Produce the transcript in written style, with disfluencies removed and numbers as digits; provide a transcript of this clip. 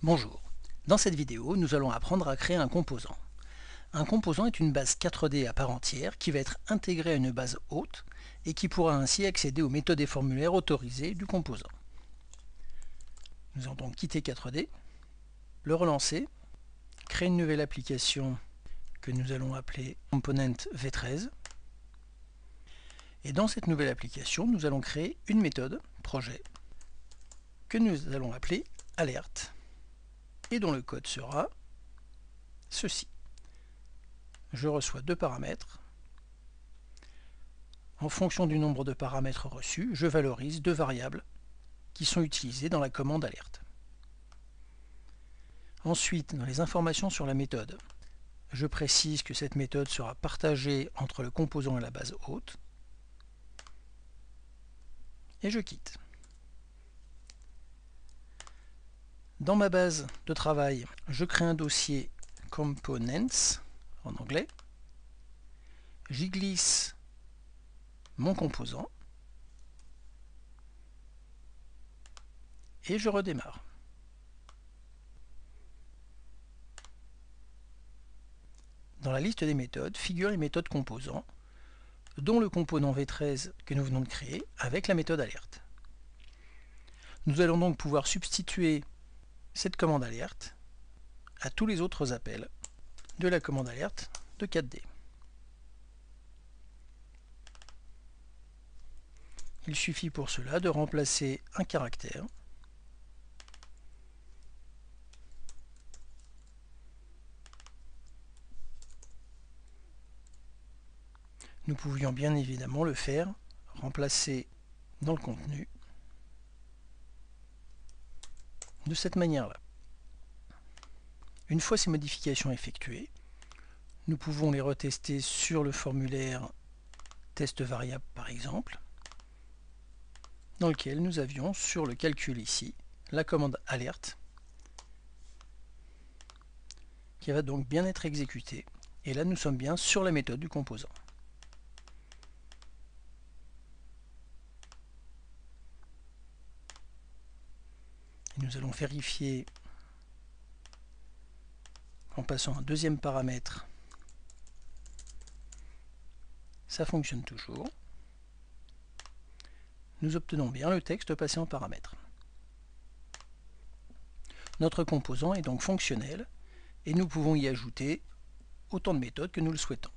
Bonjour, dans cette vidéo nous allons apprendre à créer un composant. Un composant est une base 4D à part entière qui va être intégrée à une base hôte et qui pourra ainsi accéder aux méthodes et formulaires autorisés du composant. Nous allons donc quitter 4D, le relancer, créer une nouvelle application que nous allons appeler Component V13. Et dans cette nouvelle application, nous allons créer une méthode, projet, que nous allons appeler alerte, et dont le code sera ceci. Je reçois deux paramètres. En fonction du nombre de paramètres reçus, je valorise deux variables qui sont utilisées dans la commande alerte. Ensuite, dans les informations sur la méthode, je précise que cette méthode sera partagée entre le composant et la base hôte. Et je quitte. Dans ma base de travail, je crée un dossier Components en anglais. J'y glisse mon composant et je redémarre. Dans la liste des méthodes figurent les méthodes composants, dont le composant V13 que nous venons de créer avec la méthode alerte. Nous allons donc pouvoir substituer cette commande alerte à tous les autres appels de la commande alerte de 4D. Il suffit pour cela de remplacer un caractère Nous pouvions bien évidemment le faire, remplacer dans le contenu de cette manière-là. Une fois ces modifications effectuées, nous pouvons les retester sur le formulaire test variable par exemple, dans lequel nous avions sur le calcul ici la commande alerte qui va donc bien être exécutée. Et là nous sommes bien sur la méthode du composant. Et nous allons vérifier en passant un deuxième paramètre. Ça fonctionne toujours. Nous obtenons bien le texte passé en paramètre. Notre composant est donc fonctionnel et nous pouvons y ajouter autant de méthodes que nous le souhaitons.